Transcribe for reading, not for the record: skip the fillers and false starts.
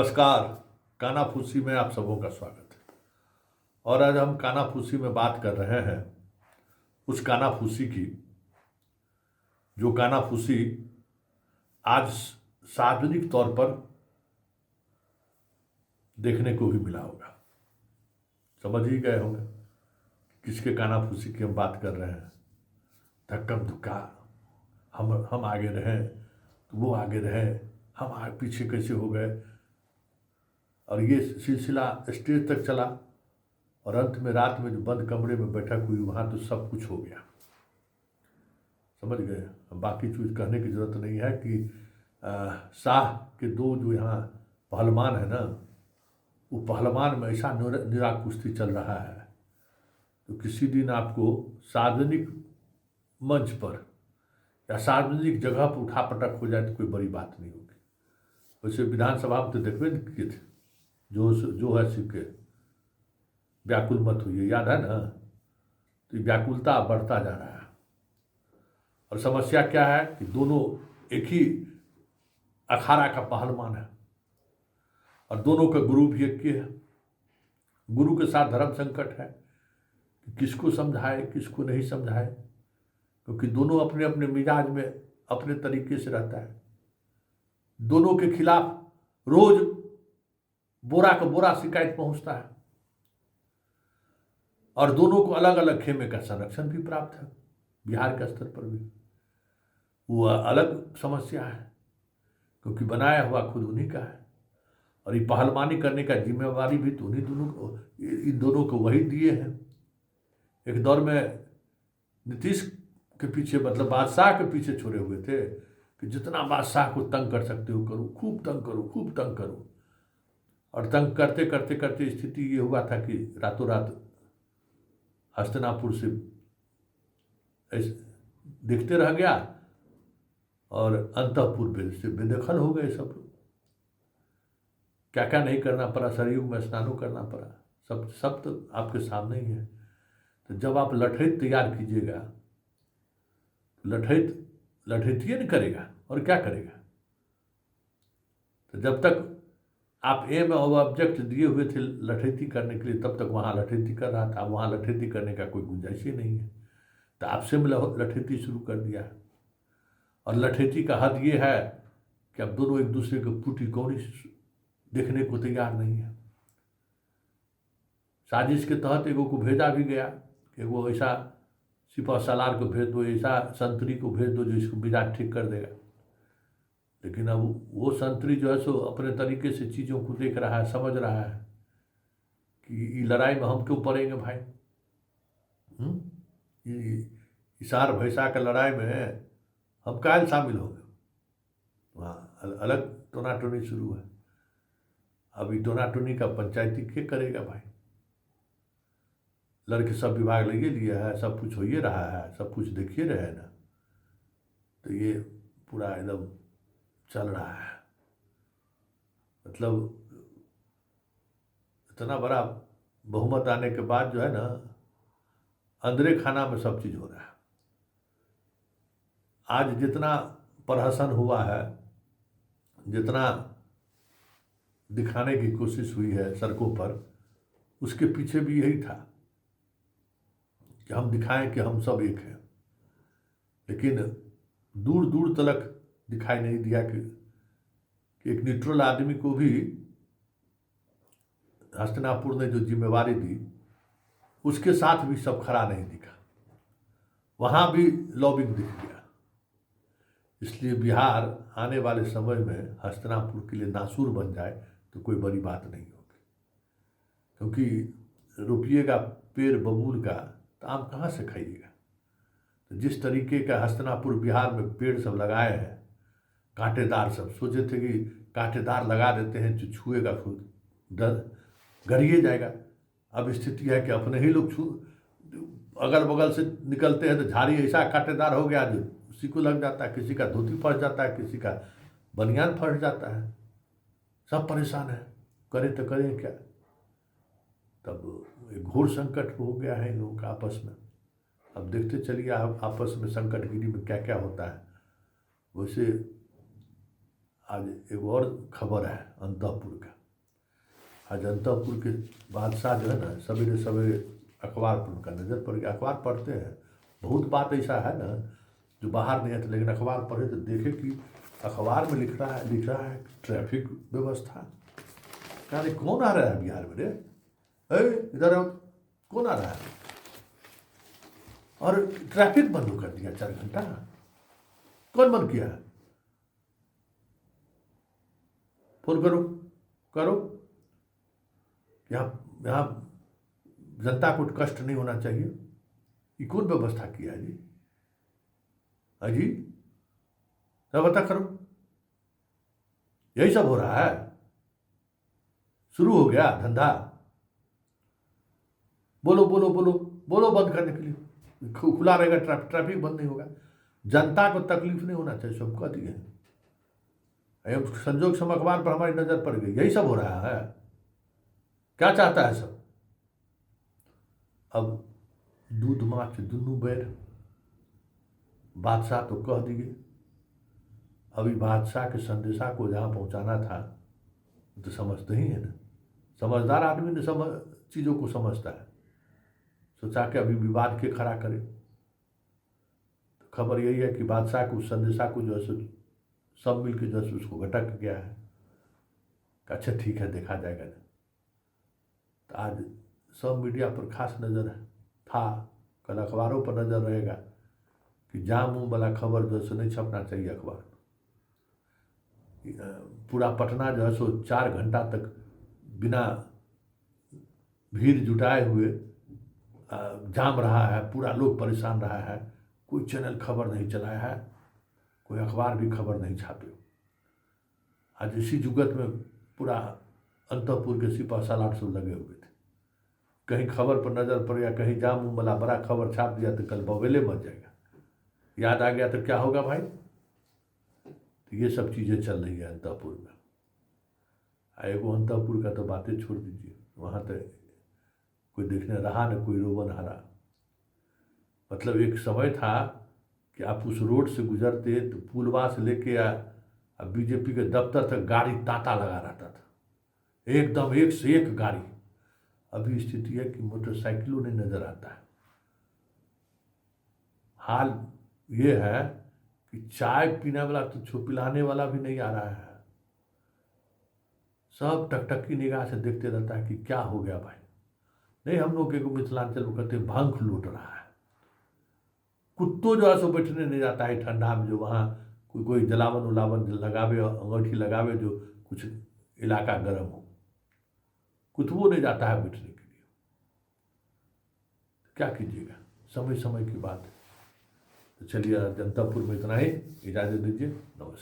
नमस्कार। कानाफूसी में आप सबों का स्वागत है। और आज हम कानाफूसी में बात कर रहे हैं उस कानाफूसी की जो कानाफूसी आज सार्वजनिक तौर पर देखने को भी मिला होगा। समझ ही गए होंगे किसके कानाफूसी की हम बात कर रहे हैं। धक्कम धुक्का, हम आगे रहे तो वो आगे रहे, हम आगे पीछे कैसे हो गए। और ये सिलसिला स्टेज तक चला और अंत में रात में जो बंद कमरे में बैठक हुई वहाँ तो सब कुछ हो गया। समझ गए। अब बाकी चीज़ कहने की ज़रूरत नहीं है कि शाह के दो जो यहाँ पहलवान है ना, वो पहलवान में ऐसा निरा कुश्ती चल रहा है तो किसी दिन आपको सार्वजनिक मंच पर या सार्वजनिक जगह पर उठा पटक हो जाए तो कोई बड़ी बात नहीं होगी। वैसे विधानसभा में तो देखबे नहीं किए थे, जो है सिक्के व्याकुल मत हुई, याद है ना। तो ये व्याकुलता बढ़ता जा रहा है और समस्या क्या है कि दोनों एक ही अखाड़ा का पहलवान है और दोनों का गुरु भी एक ही है। गुरु के साथ धर्म संकट है कि किसको समझाए किसको नहीं समझाए, क्योंकि दोनों अपने अपने मिजाज में अपने तरीके से रहता है। दोनों के खिलाफ रोज बोरा का बोरा शिकायत पहुंचता है और दोनों को अलग अलग खेमे का संरक्षण भी प्राप्त है। बिहार के स्तर पर भी वो अलग समस्या है क्योंकि बनाया हुआ खुद उन्हीं का है और ये पहलवानी करने का जिम्मेवारी भी तो उन्हीं दोनों को, इन दोनों को वही दिए हैं। एक दौर में नीतीश के पीछे मतलब बादशाह के पीछे छोड़े हुए थे कि जितना बादशाह को तंग कर सकते हो करो, खूब तंग करो, खूब तंग करो। और तंग करते करते करते स्थिति ये हुआ था कि रातों रात हस्तिनापुर से दिखते रह गया और अंतःपुर से बेदखल हो गए सब लोग। क्या क्या नहीं करना पड़ा, सरयू में स्नानों करना पड़ा, सब तो आपके सामने ही है। तो जब आप लठैत तैयार कीजिएगा, लठैतिए नहीं करेगा और क्या करेगा। तो जब तक आप एम और ऑब्जेक्ट दिए हुए थे लठैती करने के लिए, तब तक वहाँ लठैती कर रहा था। वहाँ लठैती करने का कोई गुंजाइश ही नहीं है, तो आपसे लठैती शुरू कर दिया है। और लठैती का हद ये है कि अब दोनों एक दूसरे को टूटी कौड़ी देखने को तैयार नहीं है। साजिश के तहत एगो को भेजा भी गया कि वो ऐसा सिपह सालार को भेज दो, ऐसा संतरी को भेज दो जो इसको मिजाज ठीक कर देगा। लेकिन अब वो संतरी जो है सो अपने तरीके से चीज़ों को देख रहा है, समझ रहा है कि लड़ाई में हम क्यों पड़ेंगे भाई। इशार भैंसा का लड़ाई में हम कायल शामिल हो गए। वहाँ अलग टोनाटोनी शुरू है। अभी टोनाटोनी का पंचायती के करेगा भाई। लड़के सब विभाग लगे लिया है, सब कुछ हो ही रहा है, सब कुछ देखिए रहे हैं ना। तो ये पूरा एकदम चल रहा है। मतलब इतना बड़ा बहुमत आने के बाद जो है ना, अंदरे खाना में सब चीज़ हो रहा है। आज जितना प्रहसन हुआ है, जितना दिखाने की कोशिश हुई है सड़कों पर, उसके पीछे भी यही था कि हम दिखाएं कि हम सब एक हैं। लेकिन दूर दूर तक दिखाई नहीं दिया कि एक न्यूट्रल आदमी को भी हस्तिनापुर ने जो जिम्मेवारी दी उसके साथ भी सब खड़ा नहीं दिखा। वहाँ भी लॉबिंग दिख गया। इसलिए बिहार आने वाले समय में हस्तिनापुर के लिए नासूर बन जाए तो कोई बड़ी बात नहीं होगी, क्योंकि रोपिएगा पेड़ बबूल का तो आम कहाँ से खाइएगा। तो जिस तरीके का हस्तिनापुर बिहार में पेड़ सब लगाए हैं कांटेदार, सब सोचे थे कि कांटेदार लगा देते हैं जो छुएगा खुद डर गड़िए जाएगा। अब स्थिति है कि अपने ही लोग अगल बगल से निकलते हैं तो झाड़ी ऐसा कांटेदार हो गया जो उसी को लग जाता है। किसी का धोती फंस जाता है, किसी का बनियान फंस जाता है, सब परेशान है। करें तो करें क्या। तब एक घोर संकट हो गया है इन लोगों का आपस में। अब देखते चलिए आपस में संकटगिरी में क्या क्या होता है। वैसे आज एक और खबर है अंतपुर का। आज अंतपुर के बादशाह जो है ना, सवेरे सवेरे अखबार पर उनका नज़र पड़ गया। अखबार पढ़ते हैं, बहुत बात ऐसा है ना जो बाहर नहीं आती, लेकिन अखबार पढ़े तो देखे कि अखबार में लिख रहा है ट्रैफिक व्यवस्था। अरे कौन आ रहा है बिहार में रे? इधर आओ, कौन आ रहा है? और ट्रैफिक बंद कर दिया 4 घंटा। कौन बंद किया? फोन करो करो। यहाँ जनता को कष्ट नहीं होना चाहिए। ये कौन व्यवस्था किया है जी? अजी सब बता करो। यही सब हो रहा है। शुरू हो गया धंधा। बोलो बोलो बोलो बोलो बंद करने के लिए। खुला रहेगा, ट्रैफिक बंद नहीं होगा। जनता को तकलीफ नहीं होना चाहिए, सब कहती है। संजोग समय अखबार पर हमारी नजर पड़ गई। यही सब हो रहा है। क्या चाहता है सब? अब दूध माछ दुनू बैर। बादशाह तो कह दिए। अभी बादशाह के संदेशा को जहाँ पहुँचाना था तो समझते ही है ना। समझदार आदमी ने चीज़ों को समझता है। सोचा कि अभी विवाद के खड़ा करे। तो खबर यही है कि बादशाह को उस संदेशा को जो है सब मिल के जो है उसको घटक गया है। अच्छा ठीक है, देखा जाएगा ना। तो आज सब मीडिया पर खास नज़र था, कल अखबारों पर नज़र रहेगा कि जाम उम वाला खबर जो है नहीं छपना चाहिए अखबार। पूरा पटना जो है सो 4 घंटा तक बिना भीड़ जुटाए हुए जाम रहा है। पूरा लोग परेशान रहा है। कोई चैनल खबर नहीं चलाया है, कोई अखबार भी खबर नहीं छापे। आज इसी जुगत में पूरा अंतपुर के सिपह सालार सब लगे हुए थे। कहीं खबर पर नज़र पड़ गया, कहीं जाम उम वाला बड़ा खबर छाप दिया तो कल बवेले मच जाएगा। याद आ गया तो क्या होगा भाई? तो ये सब चीज़ें चल रही है अंतपुर में। एगो अंतपुर का तो बातें छोड़ दीजिए, वहाँ तो कोई देखने रहा न कोई रोवन हरा। मतलब एक समय था कि आप उस रोड से गुजरते तो पुलवा से लेके बीजेपी के दफ्तर तक गाड़ी तांता लगा रहता था, एकदम एक से एक गाड़ी। अभी स्थिति है कि मोटरसाइकिलों नहीं नजर आता है। हाल ये है कि चाय पीने वाला तो पिलाने वाला भी नहीं आ रहा है। सब टकटकी निगाह से देखते रहता है कि क्या हो गया भाई। नहीं, हम लोग के मिथिलांचल में कहते भांग लूट रहा है। कुत्तों जो है सो बैठने नहीं जाता है ठंडा में, जो वहाँ कोई जलावन उलावन लगावे, अंगूठी लगावे, जो कुछ इलाका गर्म हो, कुतबो नहीं जाता है बैठने के लिए। क्या कीजिएगा, समय समय की बात है। तो चलिए, जनतापुर में इतना ही। इजाज़त दीजिए, नमस्कार।